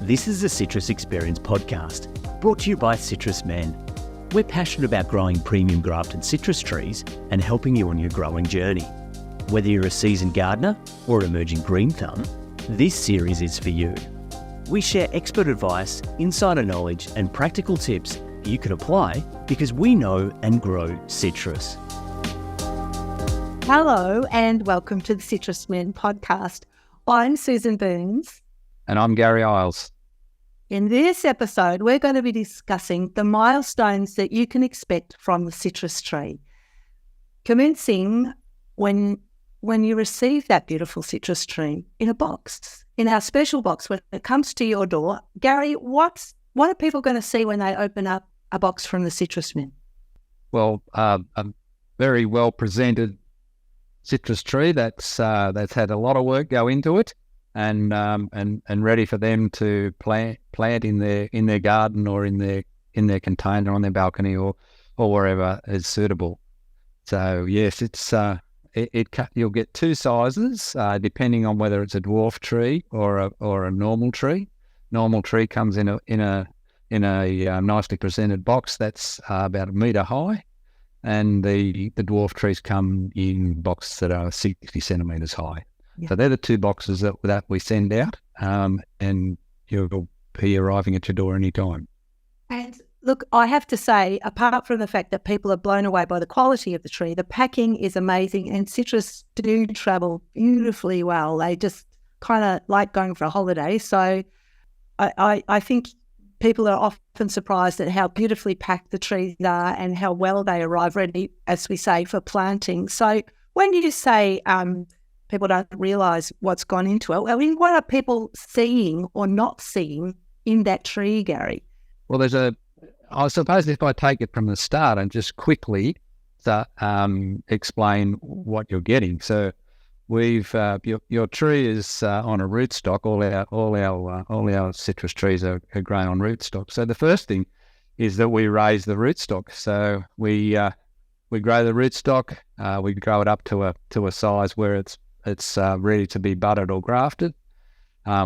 This is the Citrus Experience podcast, brought to you by Citrus Men. We're passionate about growing premium grafted citrus trees and helping you on your growing journey. Whether you're a seasoned gardener or an emerging green thumb, this series is for you. We share expert advice, insider knowledge and practical tips you can apply because we know and grow citrus. Hello and welcome to the Citrus Men podcast. I'm Susan Burns. And I'm Gary Isles. In this episode, we're going to be discussing the milestones that you can expect from the citrus tree. Commencing when you receive that beautiful citrus tree in a box, in our special box, when it comes to your door. Gary, what are people going to see when they open up a box from the Citrus Men? Well, a very well presented citrus tree that's had a lot of work go into it, and ready for them to plant in their garden or in their container on their balcony or wherever is suitable. So yes, it's you'll get two sizes depending on whether it's a dwarf tree or a normal tree. Normal tree comes in a nicely presented box that's about 1 metre high, and the dwarf trees come in boxes that are 60 centimetres high. Yeah. So they're the two boxes that we send out, and you'll be arriving at your door anytime. And look, I have to say, apart from the fact that people are blown away by the quality of the tree, the packing is amazing, and citrus do travel beautifully well. They just kind of like going for a holiday. So I think people are often surprised at how beautifully packed the trees are and how well they arrive ready, as we say, for planting. So when you say people don't realise what's gone into it, I mean, what are people seeing or not seeing in that tree, Gary? Well, I suppose if I take it from the start and just quickly explain what you're getting. So we've your tree is on a rootstock. All our citrus trees are grown on rootstock. So the first thing is that we raise the rootstock. So we grow the rootstock. We grow it up to a size where it's ready to be budded or grafted.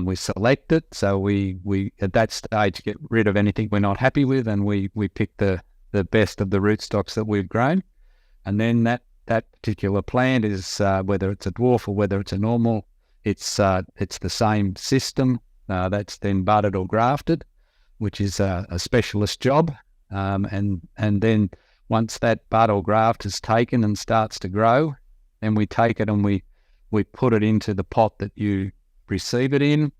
We select it. So we at that stage get rid of anything we're not happy with, and we pick the best of the rootstocks that we've grown. And then that particular plant is whether it's a dwarf or whether it's a normal, it's the same system that's then budded or grafted, which is a specialist job. And then once that bud or graft is taken and starts to grow, then we take it and we put it into the pot that you receive it in.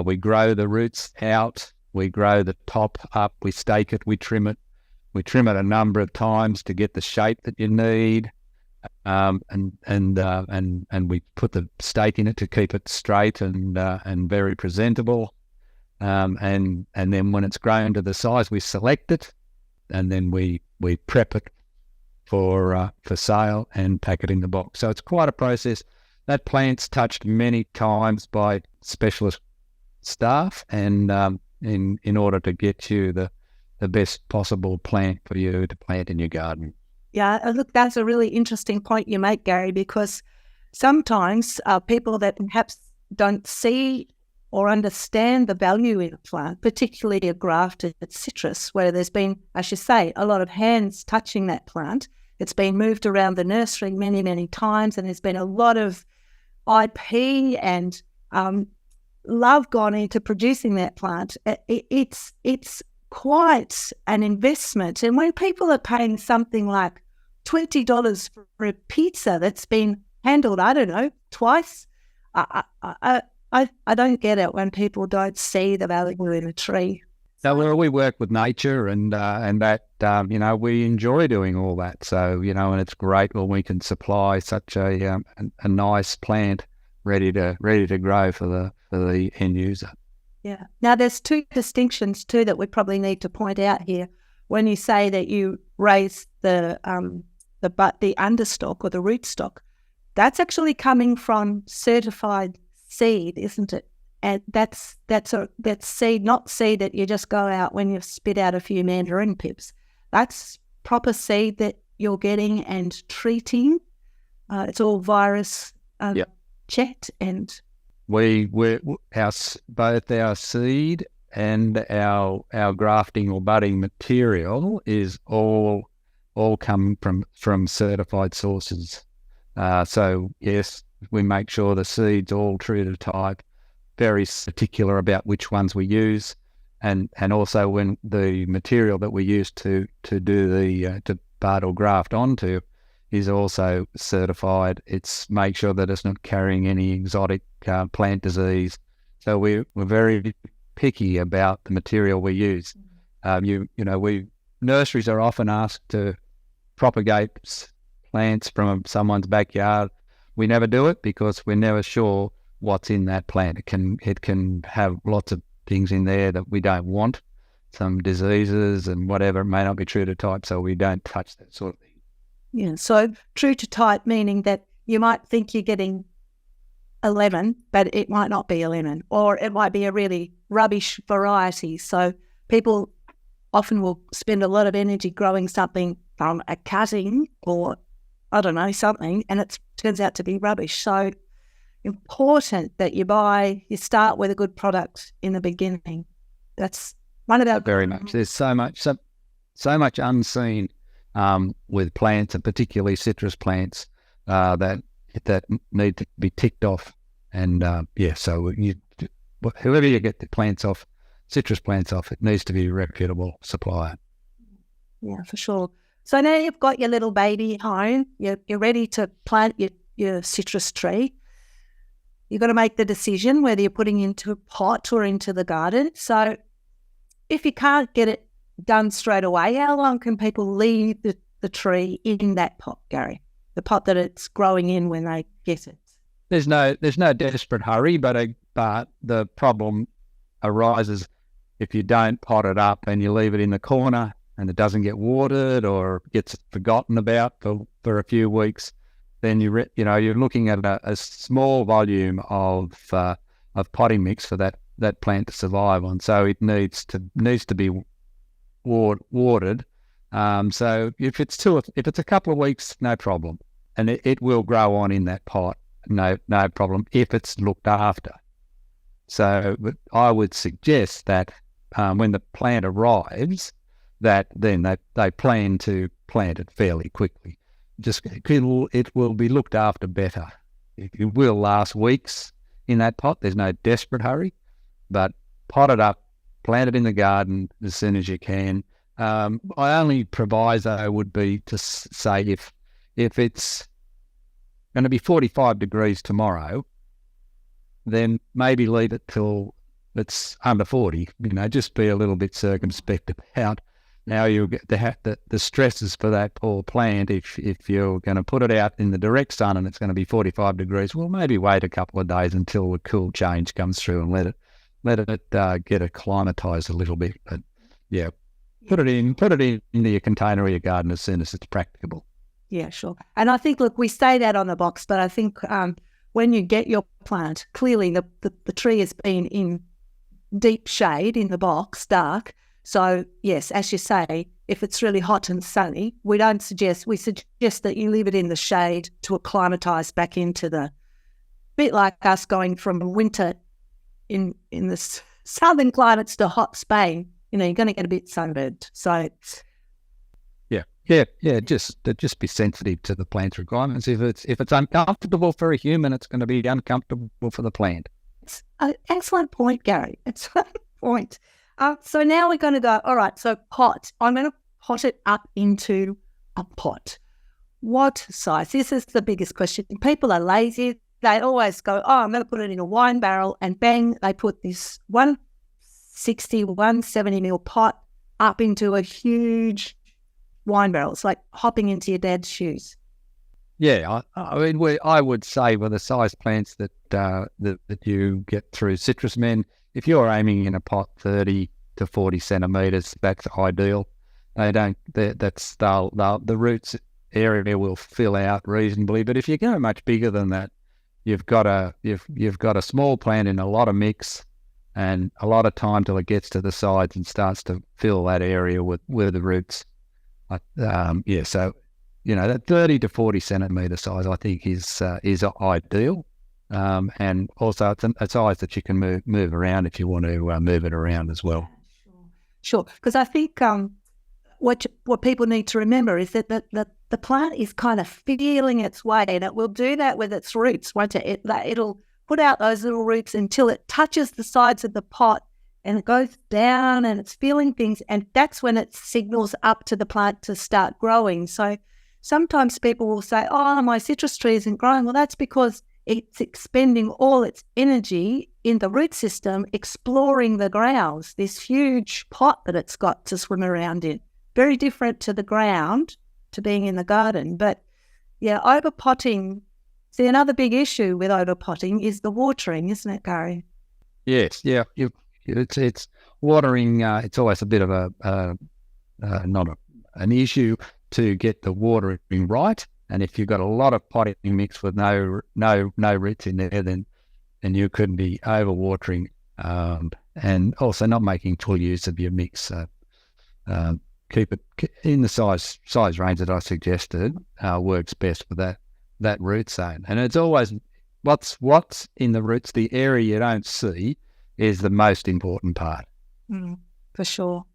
We grow the roots out, we grow the top up, we stake it, we trim it a number of times to get the shape that you need. And we put the stake in it to keep it straight and very presentable. And then when it's grown to the size, we select it, and then we prep it for sale and pack it in the box. So it's quite a process. That plant's touched many times by specialist staff, and in order to get you the best possible plant for you to plant in your garden. Yeah, look, that's a really interesting point you make, Gary, because sometimes people that perhaps don't see or understand the value in a plant, particularly a grafted citrus, where there's been, as you say, a lot of hands touching that plant. It's been moved around the nursery many, many times, and there's been a lot of IP and love gone into producing that plant. It's quite an investment. And when people are paying something like $20 for a pizza that's been handled, I don't know, twice, I don't get it when people don't see the value in a tree. So we work with nature, and that we enjoy doing all that. So and it's great when we can supply such a nice plant ready to grow for the end user. Yeah. Now there's two distinctions too that we probably need to point out here. When you say that you raise the understock or the rootstock, that's actually coming from certified seed, isn't it? And that's seed, not seed that you just go out when you spit out a few mandarin pips. That's proper seed that you're getting and treating. It's all virus checked and both our seed and our grafting or budding material is all come from certified sources. So yes, we make sure the seed's all true to type, very particular about which ones we use, and also when the material that we use to do the to bud or graft onto is also certified. It's make sure that it's not carrying any exotic plant disease. So we're very picky about the material we use. Nurseries are often asked to propagate plants from someone's backyard. We never do it because we're never sure what's in that plant. It can have lots of things in there that we don't want, some diseases and whatever. It may not be true to type, so we don't touch that sort of thing. Yeah, so true to type meaning that you might think you're getting a lemon, but it might not be a lemon, or it might be a really rubbish variety. So people often will spend a lot of energy growing something from a cutting or, I don't know, something, and it turns out to be rubbish. So important that you start with a good product in the beginning. That's one of our... Very much. There's so much unseen with plants, and particularly citrus plants, that need to be ticked off. And so whoever you get the plants off, citrus plants off, it needs to be a reputable supplier. Yeah, for sure. So now you've got your little baby home, you're ready to plant your citrus tree. You've got to make the decision whether you're putting into a pot or into the garden. So if you can't get it done straight away, how long can people leave the tree in that pot, Gary? The pot that it's growing in when they get it? There's no desperate hurry, but the problem arises if you don't pot it up and you leave it in the corner and it doesn't get watered or gets forgotten about for a few weeks. Then you're looking at a small volume of potting mix for that plant to survive on. So it needs to be watered. So if it's a couple of weeks, no problem, and it will grow on in that pot, no problem if it's looked after. So I would suggest that when the plant arrives, that then they plan to plant it fairly quickly. It will be looked after better. It will last weeks in that pot. There's no desperate hurry, but pot it up, plant it in the garden as soon as you can. My only proviso would be to say if it's going to be 45 degrees tomorrow, then maybe leave it till it's under 40. Just be a little bit circumspect about how you'll get the stresses for that poor plant. If you're going to put it out in the direct sun and it's going to be 45 degrees, well, maybe wait a couple of days until the cool change comes through and let it get acclimatized a little bit. But yeah, put it into your container or your garden as soon as it's practicable. Yeah, sure. And I think, look, we say that on the box, but I think when you get your plant, clearly the tree has been in deep shade in the box, dark. So yes, as you say, if it's really hot and sunny, we suggest that you leave it in the shade to acclimatise back into the, bit like us going from winter in the southern climates to hot Spain. You're going to get a bit sunburned. So yeah, just be sensitive to the plant's requirements. If it's uncomfortable for a human, it's going to be uncomfortable for the plant. It's an excellent point, Gary. Excellent point. So now we're going to go, all right, so pot. I'm going to pot it up into a pot. What size? This is the biggest question. People are lazy. They always go, I'm going to put it in a wine barrel, and bang, they put this 160, 170 mil pot up into a huge wine barrel. It's like hopping into your dad's shoes. Yeah, I would say with the size plants that you get through Citrus Men, if you're aiming in a pot 30 to 40 centimetres, that's ideal. The roots area will fill out reasonably. But if you go much bigger than that, you've got a small plant in a lot of mix and a lot of time till it gets to the sides and starts to fill that area with the roots. So that 30 to 40 centimetre size, I think, is ideal. And also it's size that you can move around if you want to move it around as well. Sure. Because I think what people need to remember is that the plant is kind of feeling its way, and it will do that with its roots, won't it? It'll put out those little roots until it touches the sides of the pot, and it goes down and it's feeling things, and that's when it signals up to the plant to start growing. So sometimes people will say, oh, my citrus tree isn't growing. Well, that's because it's expending all its energy in the root system, exploring the grounds, this huge pot that it's got to swim around in. Very different to the ground, to being in the garden. But yeah, overpotting. See, another big issue with overpotting is the watering, isn't it, Gary? Yes, yeah. It's watering. It's always a bit of an issue to get the watering right. And if you've got a lot of potting mix with no roots in there, then you could be overwatering, and also not making full use of your mix. Keep it in the size range that I suggested. Works best for that root zone. And it's always what's in the roots. The area you don't see is the most important part. For sure.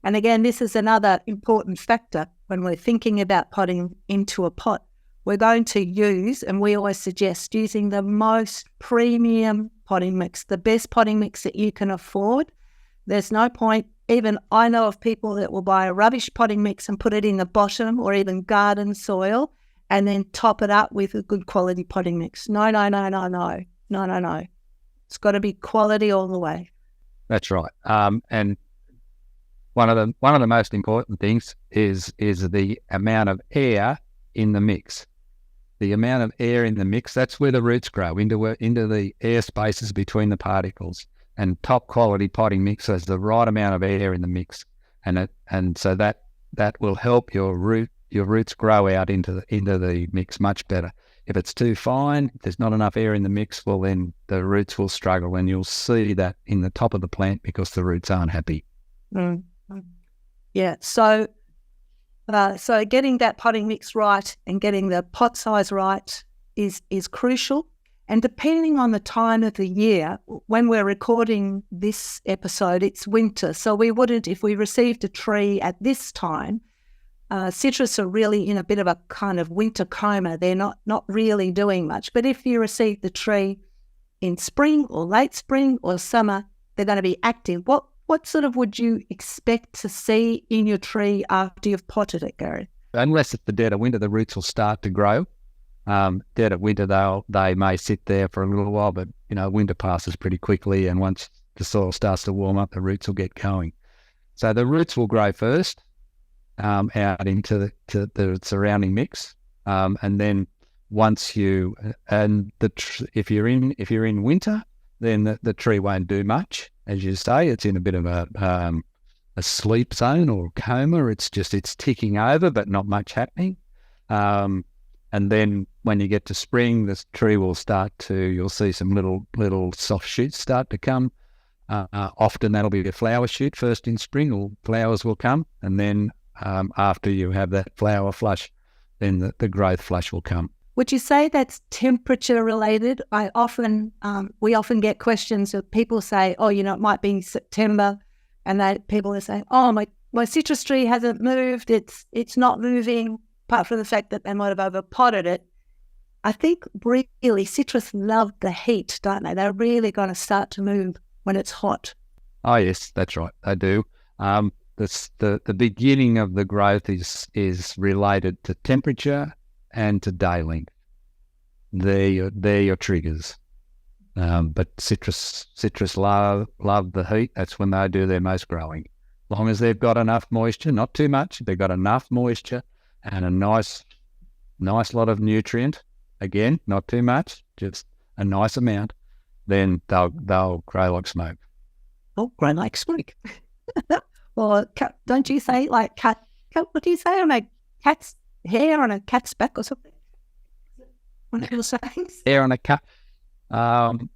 And again, this is another important factor when we're thinking about potting into a pot. We're going to use, and we always suggest using the most premium potting mix, the best potting mix that you can afford. There's no point, even I know of people that will buy a rubbish potting mix and put it in the bottom or even garden soil and then top it up with a good quality potting mix. No. It's got to be quality all the way. That's right. And one of the most important things is the amount of air in the mix. The amount of air in the mix, that's where the roots grow, into the air spaces between the particles. And top quality potting mix has the right amount of air in the mix, and so that will help your roots grow out into the mix much better. If it's too fine, if there's not enough air in the mix, well then the roots will struggle, and you'll see that in the top of the plant because the roots aren't happy. Yeah, so getting that potting mix right and getting the pot size right is crucial. And depending on the time of the year, when we're recording this episode, it's winter. So we wouldn't, if we received a tree at this time, citrus are really in a bit of a kind of winter coma. They're not really doing much. But if you receive the tree in spring or late spring or summer, they're going to be active. What sort of would you expect to see in your tree after you've potted it, Gary? Unless it's the dead of winter, the roots will start to grow. Dead of winter, they may sit there for a little while, but winter passes pretty quickly, and once the soil starts to warm up, the roots will get going. So the roots will grow first out into the surrounding mix, and then once if you're in winter, then the tree won't do much. As you say, it's in a bit of a sleep zone or coma. It's ticking over, but not much happening. And then when you get to spring, this tree will you'll see some little soft shoots start to come. Often that'll be a flower shoot first in spring, or flowers will come. And then after you have that flower flush, then the growth flush will come. Would you say that's temperature related? We often get questions of people say, oh, it might be September, and people are saying, oh, my citrus tree hasn't moved. It's not moving, apart from the fact that they might have overpotted it. I think really citrus love the heat, don't they? They're really going to start to move when it's hot. Oh yes, that's right. They do. The beginning of the growth is related to temperature and to day length. They're your triggers. But citrus love the heat. That's when they do their most growing. As long as they've got enough moisture, not too much, they've got enough moisture and a nice lot of nutrient. Again, not too much, just a nice amount. Then they'll grow like smoke. Oh, grow like smoke. Well, don't you say like cat? What do you say on a cat's hair on a cat's back or something? One of your sayings? Hair on a cat.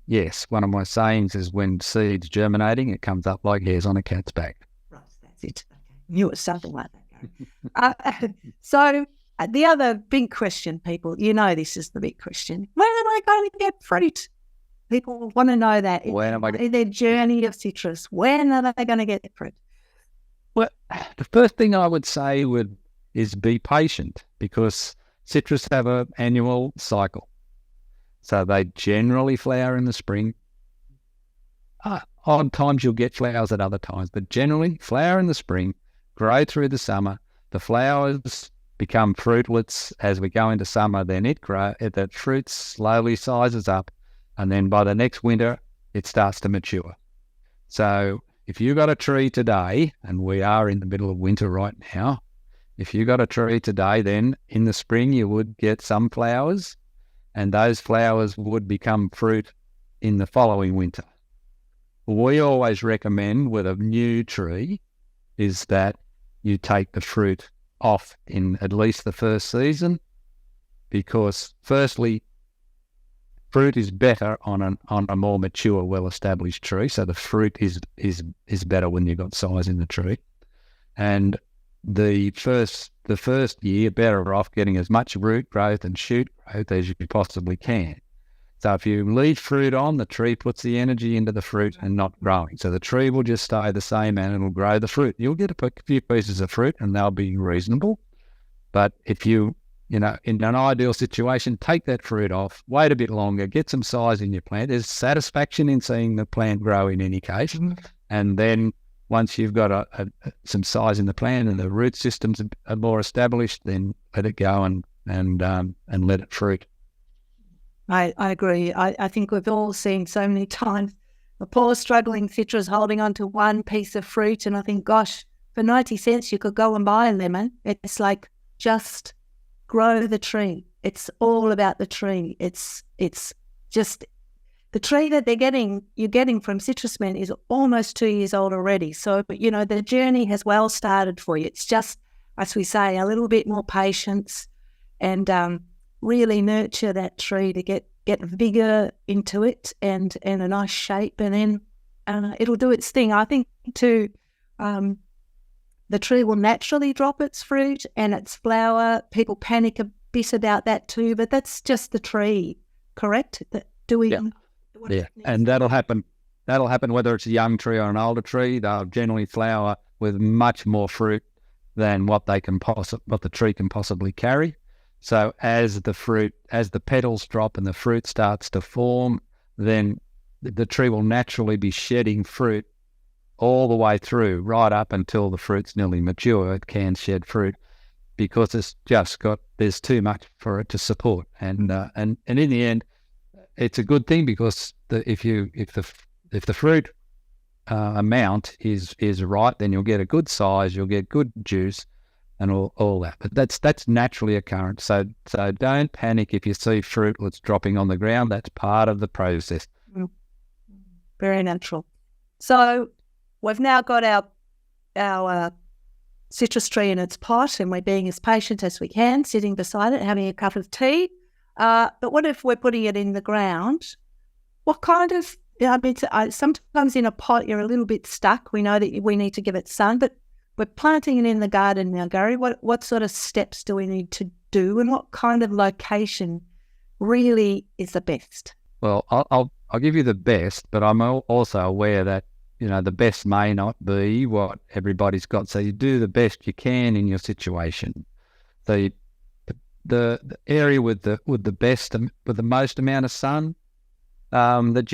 Yes, one of my sayings is when seeds germinating, it comes up like hairs on a cat's back. Right, that's it. Okay. Knew it was something like that. So The other big question, people, this is the big question. When am I going to get fruit? People want to know that in their journey of citrus. When are they going to get fruit? Well, the first thing I would say is be patient, because citrus have an annual cycle. So they generally flower in the spring. Odd times you'll get flowers at other times, but generally flower in the spring, grow through the summer. The flowers become fruitlets as we go into summer. Then the fruit slowly sizes up, and then by the next winter, it starts to mature. So if you got a tree today, and we are in the middle of winter right now, if you got a tree today, then in the spring you would get some flowers, and those flowers would become fruit in the following winter. We always recommend with a new tree is that you take the fruit off in at least the first season, because firstly, fruit is better on a more mature, well-established tree. So the fruit is better when you've got size in the tree. And the first year, better off getting as much root growth and shoot growth as you possibly can. So if you leave fruit on, the tree puts the energy into the fruit and not growing. So the tree will just stay the same and it'll grow the fruit. You'll get a few pieces of fruit and they'll be reasonable. But if you in an ideal situation, take that fruit off, wait a bit longer, get some size in your plant. There's satisfaction in seeing the plant grow in any case. And then once you've got some size in the plant and the root systems are more established, then let it go and let it fruit. I agree. I think we've all seen so many times a poor struggling citrus holding on to one piece of fruit, and I think, gosh, for 90 cents you could go and buy a lemon. It's like, just grow the tree. It's all about the tree. It's just the tree that you're getting from Citrus Men is almost 2 years old already. So, the journey has well started for you. It's just, as we say, a little bit more patience and really nurture that tree to get vigor into it and a nice shape, and then it'll do its thing. I think too, the tree will naturally drop its fruit and its flower. People panic a bit about that too, but that's just the tree, correct? Yeah, and that'll happen. That'll happen whether it's a young tree or an older tree. They'll generally flower with much more fruit than what the tree can possibly carry. So as the petals drop and the fruit starts to form, then the tree will naturally be shedding fruit all the way through, right up until the fruit's nearly mature. It can shed fruit because there's too much for it to support. And in the end, it's a good thing, because if the fruit amount is right, then you'll get a good size, you'll get good juice, and all that. But that's naturally occurrent. So don't panic if you see fruitlets dropping on the ground. That's part of the process. Very natural. So we've now got our citrus tree in its pot, and we're being as patient as we can, sitting beside it, having a cup of tea. But what if we're putting it in the ground? What kind of, sometimes in a pot you're a little bit stuck. We know that we need to give it sun, but we're planting it in the garden now, Gary. What sort of steps do we need to do, and what kind of location really is the best? Well, I'll give you the best, but I'm also aware that the best may not be what everybody's got. So you do the best you can in your situation. So the area with the most amount of sun that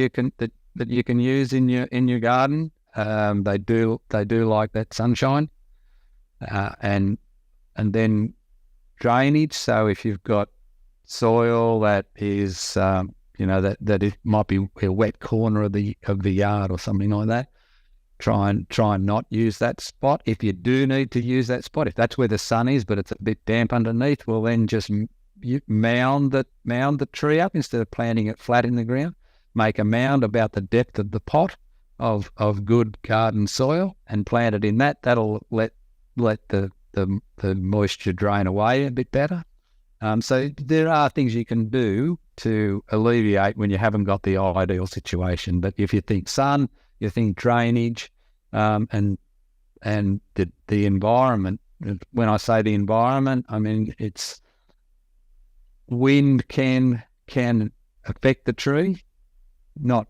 you can use in your garden, they do like that sunshine, and then drainage. So if you've got soil that is that it might be a wet corner of the yard or something like that, try and not use that spot. If you do need to use that spot, if that's where the sun is but it's a bit damp underneath, well then just mound the tree up instead of planting it flat in the ground. Make a mound about the depth of the pot of good garden soil and plant it in that. That'll let the moisture drain away a bit better. So there are things you can do to alleviate when you haven't got the ideal situation. But if you think sun, you think drainage, and the environment when I say the environment, I mean it's wind can affect the tree, not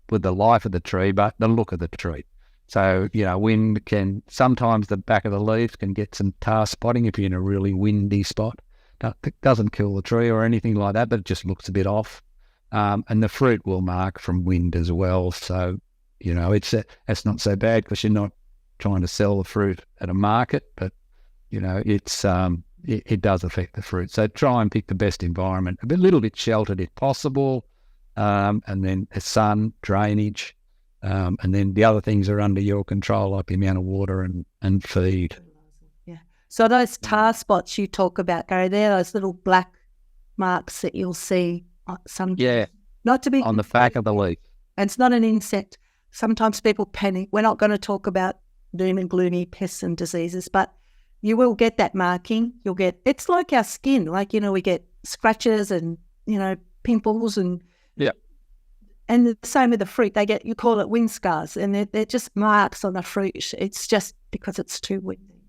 with the life of the tree, but the look of the tree. So, wind can, sometimes the back of the leaves can get some tar spotting if you're in a really windy spot. It doesn't kill the tree or anything like that, but it just looks a bit off. And the fruit will mark from wind as well. So, it's not so bad because you're not trying to sell the fruit at a market, but, it does affect the fruit. So try and pick the best environment, a little bit sheltered if possible, and then the sun, drainage, and then the other things are under your control, like the amount of water and feed. Yeah. So those tar spots you talk about, Gary, they're those little black marks that you'll see sometimes. Yeah. Not to be on the back of the leaf. And it's not an insect. Sometimes people panic. We're not going to talk about doom and gloomy pests and diseases, but you will get that marking. It's like our skin, we get scratches and, pimples and the same with the fruit. You call it wind scars, and they're just marks on the fruit. It's just because it's too windy.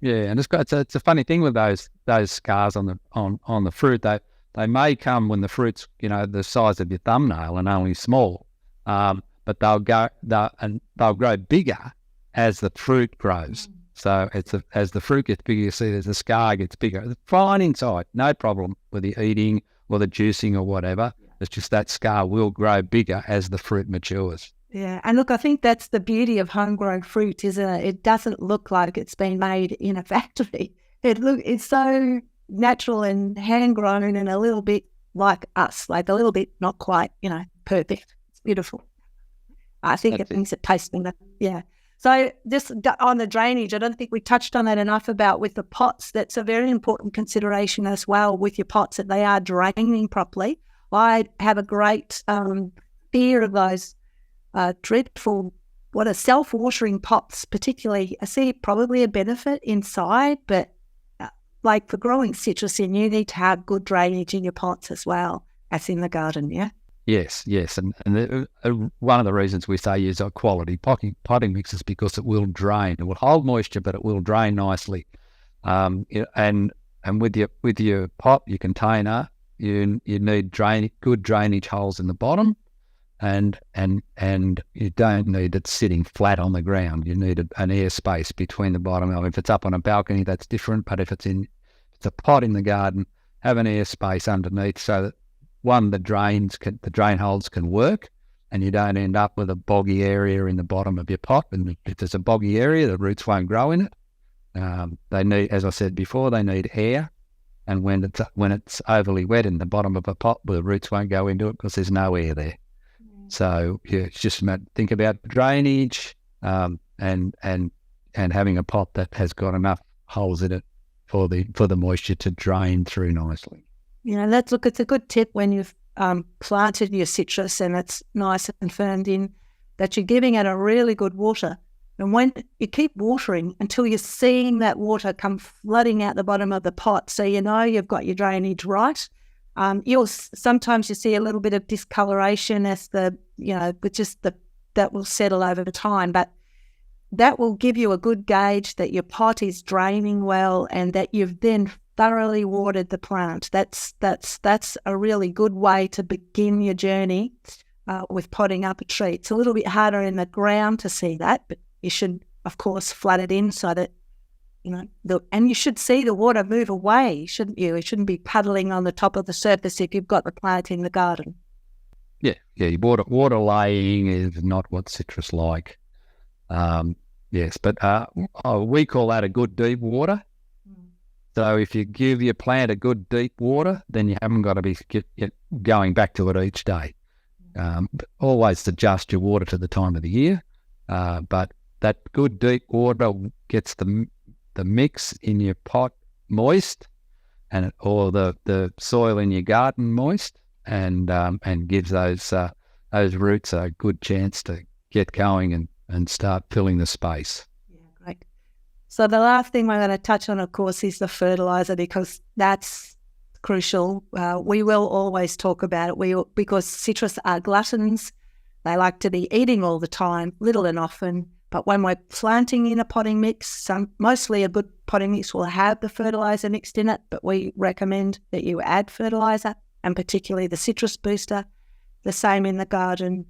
Yeah, and it's a funny thing with those scars on the fruit. They may come when the fruit's the size of your thumbnail and only small, but they'll grow bigger as the fruit grows. So as the fruit gets bigger, you see the scar gets bigger. It's fine inside, no problem with the eating or the juicing or whatever. It's just that scar will grow bigger as the fruit matures. Yeah, and look, I think that's the beauty of homegrown fruit, isn't it? It doesn't look like it's been made in a factory. It's so natural and hand-grown and a little bit like us, like a little bit not quite, perfect. It's beautiful. I think it brings it tasting. Yeah. So just on the drainage, I don't think we touched on that enough about with the pots. That's a very important consideration as well with your pots, that they are draining properly. I have a great fear of those dreadful, self-watering pots particularly. I see probably a benefit inside, but like for growing citrus in, you need to have good drainage in your pots as well as in the garden, yeah? Yes. And one of the reasons we say use a quality potting mix is because it will drain. It will hold moisture, but it will drain nicely. And with your pot, your container, you need good drainage holes in the bottom, and you don't need it sitting flat on the ground. You need an air space between the bottom. If it's up on a balcony, that's different. But if it's a pot in the garden, have an air space underneath so that the drain holes can work, and you don't end up with a boggy area in the bottom of your pot. And if there's a boggy area, the roots won't grow in it. They need, as I said before, they need air. And when it's overly wet in the bottom of a pot, the roots won't go into it because there's no air there. So it's just think about drainage, and having a pot that has got enough holes in it for the moisture to drain through nicely. It's a good tip when you've planted your citrus and it's nice and firmed in, that you're giving it a really good water. And when you keep watering until you're seeing that water come flooding out the bottom of the pot, so you've got your drainage right. Sometimes you see a little bit of discoloration as that will settle over time, but that will give you a good gauge that your pot is draining well and that you've then thoroughly watered the plant. That's a really good way to begin your journey with potting up a tree. It's a little bit harder in the ground to see that, but you should, of course, flood it in so that, and you should see the water move away, shouldn't you? It shouldn't be puddling on the top of the surface if you've got the plant in the garden. Yeah. Water laying is not what citrus like. Yes, but we call that a good deep water. So if you give your plant a good deep water, then you haven't got to be going back to it each day. Always adjust your water to the time of the year, but that good deep water gets the mix in your pot moist, or the soil in your garden moist, and gives those roots a good chance to get going and start filling the space. Yeah, great. So the last thing we're going to touch on, of course, is the fertilizer, because that's crucial. We will always talk about it because citrus are gluttons. They like to be eating all the time, little and often. But when we're planting in a potting mix, mostly a good potting mix will have the fertiliser mixed in it, but we recommend that you add fertiliser, and particularly the citrus booster. The same in the garden.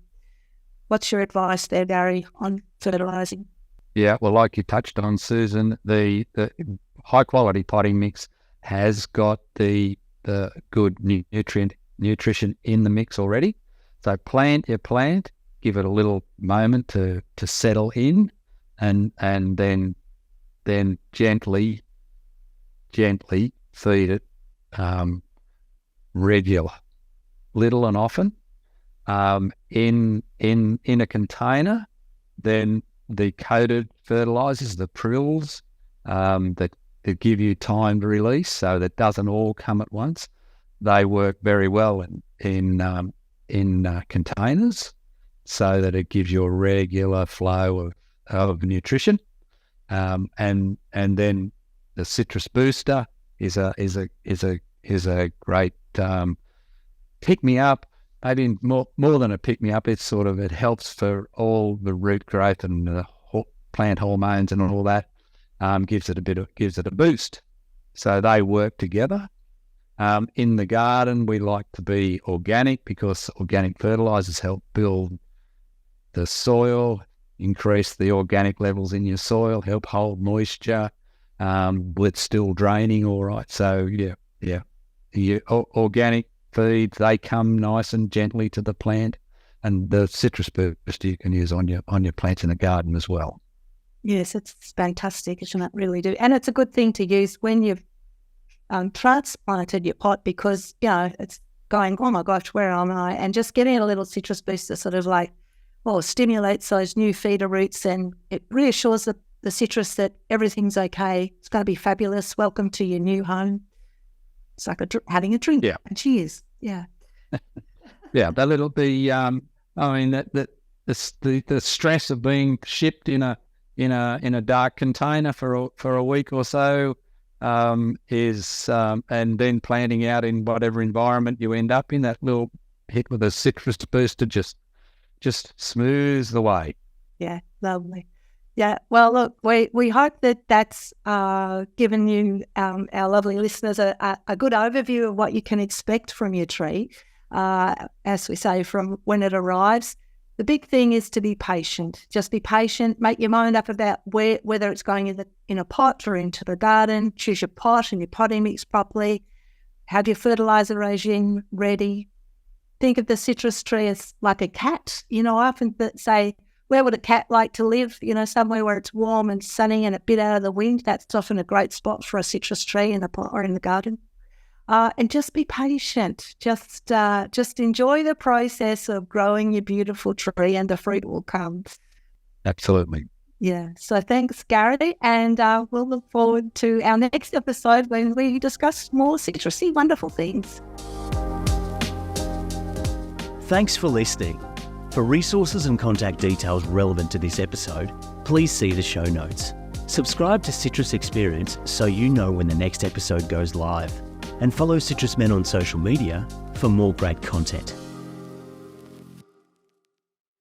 What's your advice there, Gary, on fertilising? Yeah, well, like you touched on, Susan, the high quality potting mix has got the good nutrition in the mix already. So plant your plant, give it a little moment to settle in, and then gently feed it regular, little and often. In a container, then the coated fertilizers, the prills, that give you time to release, so that doesn't all come at once. They work very well in containers, so that it gives you a regular flow of nutrition. And then the citrus booster is a great pick me up. Maybe more than a pick me up, it helps for all the root growth and the plant hormones and all that. Gives it a boost. So they work together. In the garden, we like to be organic, because organic fertilizers help build the soil, increase the organic levels in your soil, help hold moisture, with still draining all right. So yeah. Organic feeds, they come nice and gently to the plant, and the citrus booster you can use on your plants in the garden as well. Yes, it's fantastic, isn't it? Really do. And it's a good thing to use when you've transplanted your pot, because, it's going, oh my gosh, where am I? And just getting a little citrus booster sort of stimulates those new feeder roots, and it reassures the citrus that everything's okay. It's going to be fabulous. Welcome to your new home. It's like having a drink. Yeah. And cheers. Yeah. Yeah, the stress of being shipped in a dark container for a week or so is and then planting out in whatever environment you end up in, that little hit with a citrus booster just smooths the way. Yeah, lovely. Yeah, well, look, we hope that's given you, our lovely listeners, a good overview of what you can expect from your tree, as we say, from when it arrives. The big thing is to be patient. Just be patient. Make your mind up about whether it's going in a pot or into the garden. Choose your pot and your potting mix properly. Have your fertiliser regime ready. Think of the citrus tree as like a cat. I often say, where would a cat like to live? Somewhere where it's warm and sunny and a bit out of the wind. That's often a great spot for a citrus tree in the pot or in the garden. And just be patient. Just enjoy the process of growing your beautiful tree, and the fruit will come. Absolutely. Yeah. So thanks, Gary, and we'll look forward to our next episode when we discuss more citrusy, wonderful things. Thanks for listening. For resources and contact details relevant to this episode, please see the show notes. Subscribe to Citrus Experience so you know when the next episode goes live, and follow Citrus Men on social media for more great content.